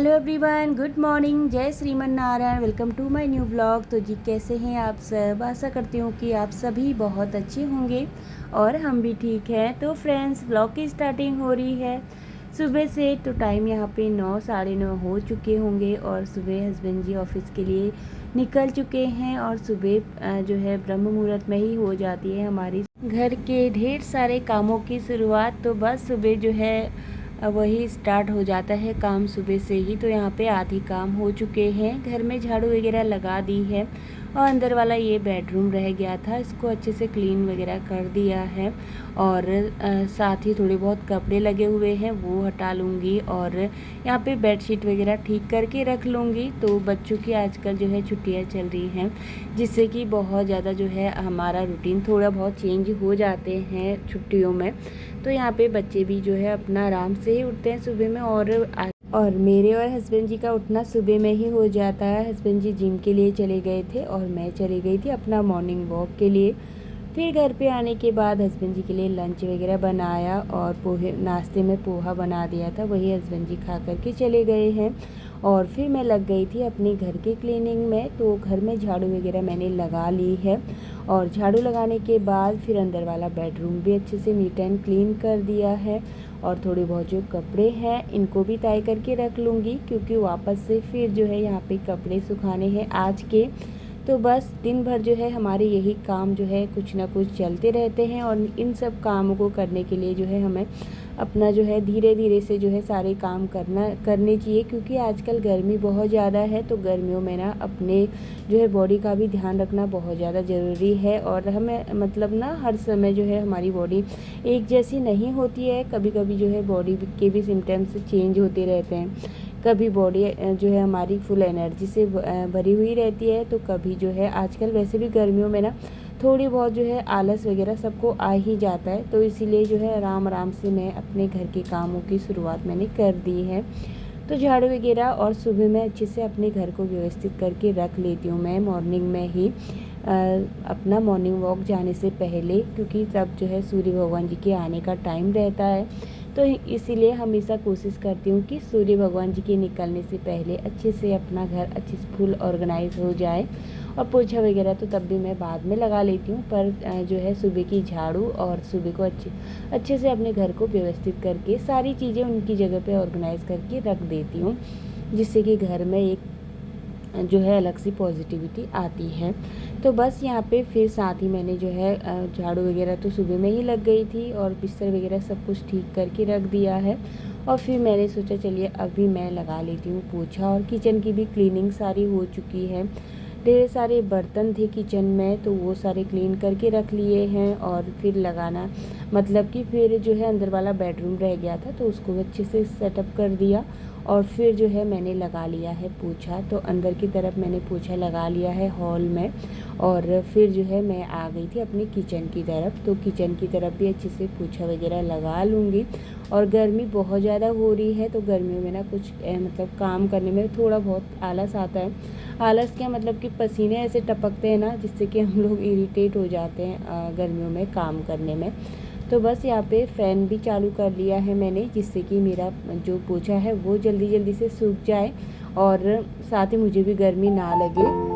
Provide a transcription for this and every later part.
Hello everyone, good morning, Jai Shriman Narayan. Welcome to my new blog. तो जी कैसे हैं आप सब? आशा करती हूँ कि आप सभी बहुत अच्छे होंगे और हम भी ठीक हैं। तो फ्रेंड्स, ब्लॉग की स्टार्टिंग हो रही है सुबह से। तो टाइम यहाँ पे 9 साढ़े 9 हो चुके होंगे और सुबह हस्बैंड जी ऑफिस के लिए निकल चुके हैं और सुबह जो है ब्रह्म मुहूर्त में ही हो जाती है हमारी घर के ढेर सारे कामों की शुरुआत। तो बस सुबह जो है वही स्टार्ट हो जाता है काम सुबह से ही। तो यहाँ पे आधी काम हो चुके हैं, घर में झाड़ू वगैरह लगा दी है और अंदर वाला ये बेडरूम रह गया था, इसको अच्छे से क्लीन वगैरह कर दिया है। और साथ ही थोड़े बहुत कपड़े लगे हुए हैं वो हटा लूँगी और यहाँ पे बेडशीट वगैरह ठीक करके रख लूँगी। तो बच्चों की आजकल जो है छुट्टियाँ चल रही हैं, जिससे कि बहुत ज़्यादा जो है हमारा रूटीन थोड़ा बहुत चेंज हो जाते हैं छुट्टियों में। तो यहाँ पे बच्चे भी जो है अपना आराम से ही उठते हैं सुबह में और मेरे और हस्बैंड जी का उठना सुबह में ही हो जाता है। हस्बैंड जी जिम के लिए चले गए थे और मैं चली गई थी अपना मॉर्निंग वॉक के लिए। फिर घर पे आने के बाद हस्बैंड जी के लिए लंच वगैरह बनाया और पोहे नाश्ते में पोहा बना दिया था, वही हस्बैंड जी खा करके चले गए हैं। और फिर मैं लग गई थी अपने घर के क्लीनिंग में। तो घर में झाड़ू वगैरह मैंने लगा ली है और झाड़ू लगाने के बाद फिर अंदर वाला बेडरूम भी अच्छे से नीट एंड क्लीन कर दिया है। और थोड़े बहुत जो कपड़े हैं इनको भी तय करके रख लूँगी, क्योंकि वापस से फिर जो है यहाँ पे कपड़े सुखाने हैं आज के। तो बस दिन भर जो है हमारे यही काम जो है कुछ ना कुछ चलते रहते हैं और इन सब कामों को करने के लिए जो है हमें अपना जो है धीरे धीरे से जो है सारे काम करने चाहिए, क्योंकि आजकल गर्मी बहुत ज़्यादा है। तो गर्मियों में ना अपने जो है बॉडी का भी ध्यान रखना बहुत ज़्यादा ज़रूरी है। और हमें मतलब ना हर समय जो है हमारी बॉडी एक जैसी नहीं होती है, कभी कभी जो है बॉडी के भी सिम्टम्स चेंज होते रहते हैं। कभी बॉडी जो है हमारी फुल एनर्जी से भरी हुई रहती है, तो कभी जो है आजकल वैसे भी गर्मियों में ना थोड़ी बहुत जो है आलस वगैरह सबको आ ही जाता है। तो इसीलिए जो है आराम आराम से मैं अपने घर के कामों की शुरुआत मैंने कर दी है। तो झाड़ू वगैरह और सुबह मैं अच्छे से अपने घर को व्यवस्थित करके रख लेती हूँ मैं मॉर्निंग में ही, अपना मॉर्निंग वॉक जाने से पहले, क्योंकि तब जो है सूर्य भगवान जी के आने का टाइम रहता है। तो इसीलिए हमेशा कोशिश करती हूँ कि सूर्य भगवान जी के निकलने से पहले अच्छे से अपना घर अच्छे से फुल ऑर्गेनाइज हो जाए। और पोछा वगैरह तो तब भी मैं बाद में लगा लेती हूँ, पर जो है सुबह की झाड़ू और सुबह को अच्छे से अपने घर को व्यवस्थित करके सारी चीज़ें उनकी जगह पे ऑर्गेनाइज करके रख देती हूँ, जिससे कि घर में एक जो है अलग सी पॉजिटिविटी आती है। तो बस यहाँ पे फिर साथ ही मैंने जो है झाड़ू वगैरह तो सुबह में ही लग गई थी और बिस्तर वगैरह सब कुछ ठीक करके रख दिया है। और फिर मैंने सोचा चलिए अभी मैं लगा लेती हूँ पोछा। और किचन की भी क्लीनिंग सारी हो चुकी है, ढेर सारे बर्तन थे किचन में तो वो सारे क्लीन करके रख लिए हैं। और फिर लगाना मतलब कि फिर जो है अंदर वाला बेडरूम रह गया था तो उसको अच्छे से सेटअप कर दिया और फिर जो है मैंने लगा लिया है पोछा। तो अंदर की तरफ मैंने पोछा लगा लिया है हॉल में और फिर जो है मैं आ गई थी अपनी किचन की तरफ। तो किचन की तरफ भी अच्छे से पोछा वगैरह लगा लूँगी। और गर्मी बहुत ज़्यादा हो रही है तो गर्मियों में ना कुछ मतलब काम करने में थोड़ा बहुत आलस आता है। आलस क्या मतलब कि पसीने ऐसे टपकते हैं ना, जिससे कि हम लोग इरिटेट हो जाते हैं गर्मियों में काम करने में। तो बस यहाँ पे फ़ैन भी चालू कर लिया है मैंने, जिससे कि मेरा जो पोछा है वो जल्दी जल्दी से सूख जाए और साथ ही मुझे भी गर्मी ना लगे।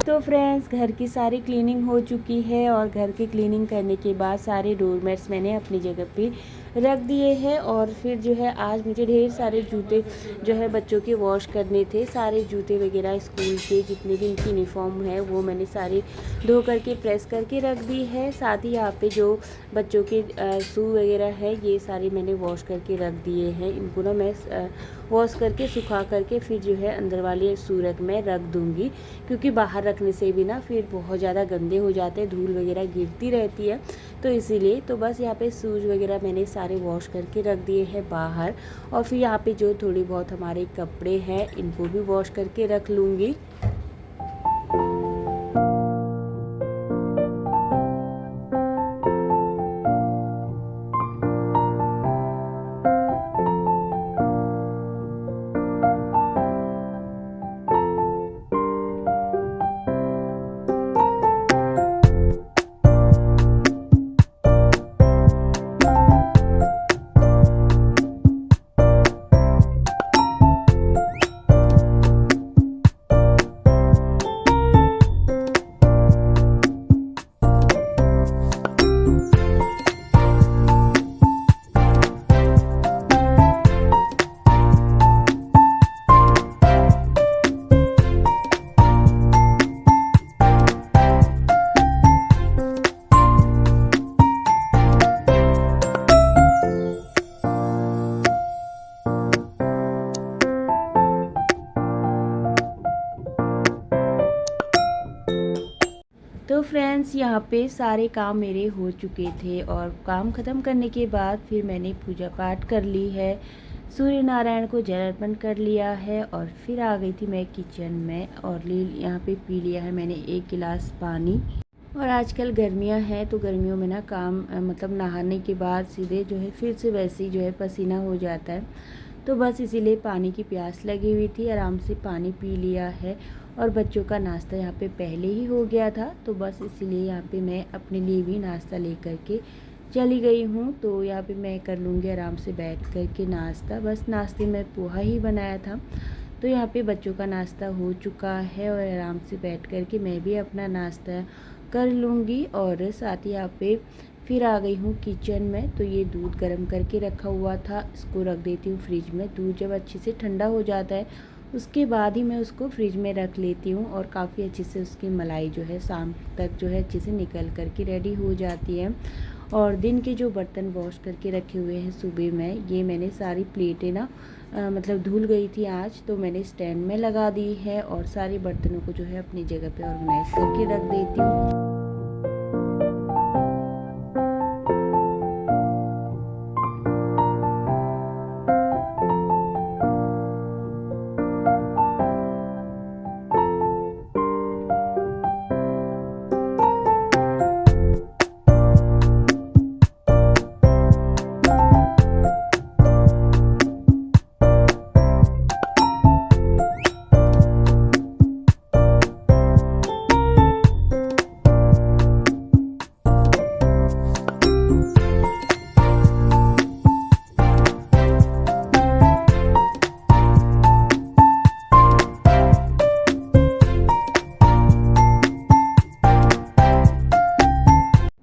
तो फ्रेंड्स, घर की सारी क्लीनिंग हो चुकी है और घर की क्लीनिंग करने के बाद सारे डोरमेट्स मैंने अपनी जगह पे रख दिए हैं। और फिर जो है आज मुझे ढेर सारे जूते जो है बच्चों के वॉश करने थे। सारे जूते वगैरह स्कूल के जितने भी इनकी यूनिफॉर्म है वो मैंने सारे धो करके प्रेस करके रख दी है। साथ ही यहाँ पे जो बच्चों के शू वगैरह है ये सारे मैंने वॉश करके रख दिए हैं। इनको ना मैं वॉश करके सुखा करके फिर जो है अंदर वाले शू रैक में रख दूँगी, क्योंकि बाहर रखने से भी ना फिर बहुत ज़्यादा गंदे हो जाते हैं, धूल वगैरह गिरती रहती है। तो इसीलिए तो बस यहाँ पे शूज़ वगैरह मैंने सारे वॉश करके रख दिए हैं बाहर। और फिर यहाँ पे जो थोड़ी बहुत हमारे कपड़े हैं इनको भी वॉश करके रख लूँगी। तो फ्रेंड्स यहाँ पे सारे काम मेरे हो चुके थे और काम ख़त्म करने के बाद फिर मैंने पूजा पाठ कर ली है, सूर्य नारायण को जल अर्पण कर लिया है और फिर आ गई थी मैं किचन में और यहाँ पे पी लिया है मैंने 1 गिलास पानी। और आजकल गर्मियाँ हैं तो गर्मियों में ना काम मतलब नहाने के बाद सीधे जो है फिर से वैसे ही जो है पसीना हो जाता है, तो बस इसीलिए पानी की प्यास लगी हुई थी, आराम से पानी पी लिया है। और बच्चों का नाश्ता यहाँ पे पहले ही हो गया था, तो बस इसीलिए यहाँ पे मैं अपने लिए भी नाश्ता लेकर के चली गई हूँ। तो यहाँ पे मैं कर लूँगी आराम से बैठ कर के नाश्ता। बस नाश्ते में पोहा ही बनाया था, तो यहाँ पे बच्चों का नाश्ता हो चुका है और आराम से बैठ कर के मैं भी अपना नाश्ता कर लूँगी। और साथ ही यहाँ पे फिर आ गई हूँ किचन में। तो ये दूध गर्म करके रखा हुआ था, इसको रख देती हूँ फ्रिज में। दूध जब अच्छे से ठंडा हो जाता है उसके बाद ही मैं उसको फ्रिज में रख लेती हूँ और काफ़ी अच्छे से उसकी मलाई जो है शाम तक जो है अच्छे से निकल करके रेडी हो जाती है। और दिन के जो बर्तन वॉश करके रखे हुए हैं सुबह में, ये मैंने सारी प्लेटें ना मतलब धुल गई थी आज, तो मैंने स्टैंड में लगा दी है और सारे बर्तनों को जो है अपनी जगह पे ऑर्गेनाइज करके रख देती हूँ।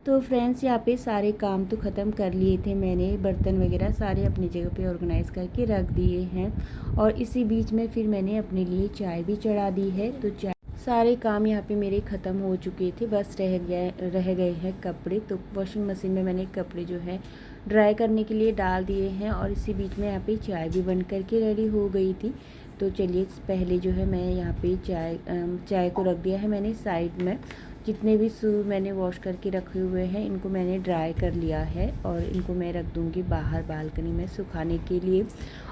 तो फ्रेंड्स यहाँ पे सारे काम तो ख़त्म कर लिए थे मैंने, बर्तन वगैरह सारे अपनी जगह पे ऑर्गेनाइज़ करके रख दिए हैं। और इसी बीच में फिर मैंने अपने लिए चाय भी चढ़ा दी है। तो चाय सारे काम यहाँ पे मेरे ख़त्म हो चुके थे, बस रह गए हैं कपड़े। तो वॉशिंग मशीन में मैंने कपड़े जो है ड्राई करने के लिए डाल दिए हैं और इसी बीच में यहाँ पे चाय भी बन करके रेडी हो गई थी। तो चलिए पहले जो है मैं यहाँ पे चाय को रख दिया है मैंने साइड में। जितने भी शूज़ मैंने वॉश करके रखे हुए हैं इनको मैंने ड्राई कर लिया है और इनको मैं रख दूँगी बाहर बालकनी में सुखाने के लिए।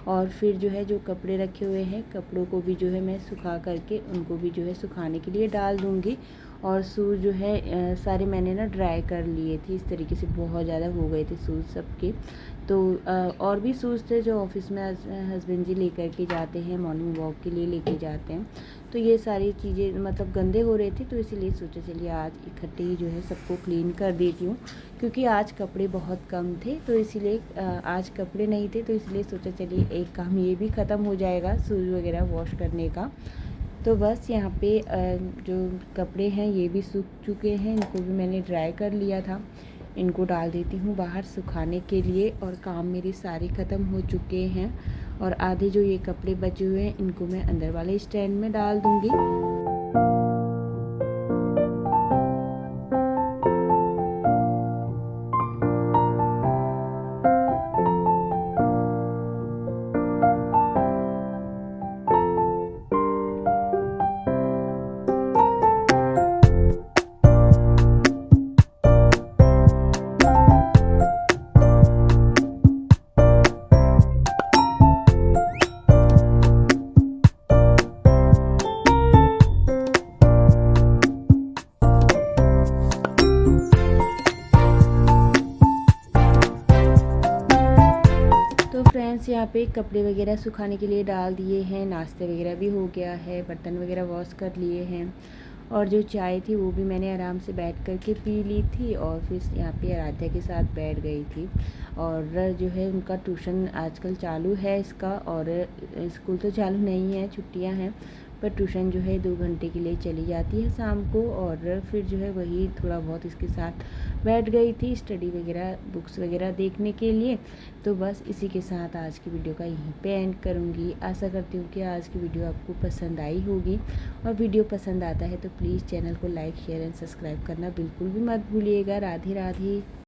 और फिर जो है जो कपड़े रखे हुए हैं कपड़ों को भी जो है मैं सुखा करके उनको भी जो है सुखाने के लिए डाल दूँगी। और शूज़ जो है सारे मैंने ना ड्राई कर लिए थे, इस तरीके से बहुत ज़्यादा हो गए थे शूज़ सबके। तो और भी शूज़ थे जो ऑफिस में हस्बैंड जी लेकर के जाते हैं, मॉर्निंग वॉक के लिए लेके जाते हैं। तो ये सारी चीज़ें मतलब गंदे हो रहे थे, तो इसीलिए सोचा चलिए आज इकट्ठे ही जो है सबको क्लीन कर देती हूँ, क्योंकि आज कपड़े बहुत कम थे। तो इसीलिए आज कपड़े नहीं थे, तो इसलिए सोचा चलिए एक काम ये भी ख़त्म हो जाएगा शूज़ वगैरह वॉश करने का। तो बस यहाँ पे जो कपड़े हैं ये भी सूख चुके हैं, इनको भी मैंने ड्राई कर लिया था। इनको डाल देती हूँ बाहर सुखाने के लिए। और काम मेरे सारे ख़त्म हो चुके हैं और आधे जो ये कपड़े बचे हुए हैं इनको मैं अंदर वाले स्टैंड में डाल दूँगी। तो फ्रेंड्स यहाँ पे कपड़े वगैरह सुखाने के लिए डाल दिए हैं, नाश्ते वगैरह भी हो गया है, बर्तन वगैरह वॉश कर लिए हैं और जो चाय थी वो भी मैंने आराम से बैठ कर के पी ली थी और फिर यहाँ पे आराध्या के साथ बैठ गई थी। और जो है उनका ट्यूशन आजकल चालू है इसका, और स्कूल तो चालू नहीं है, छुट्टियाँ हैं, पर ट्यूशन जो है 2 घंटे के लिए चली जाती है शाम को। और फिर जो है वही थोड़ा बहुत इसके साथ बैठ गई थी स्टडी वगैरह, बुक्स वगैरह देखने के लिए। तो बस इसी के साथ आज की वीडियो का यहीं पे एंड करूँगी। आशा करती हूँ कि आज की वीडियो आपको पसंद आई होगी, और वीडियो पसंद आता है तो प्लीज़ चैनल को लाइक शेयर एंड सब्सक्राइब करना बिल्कुल भी मत भूलिएगा। राधे राधे।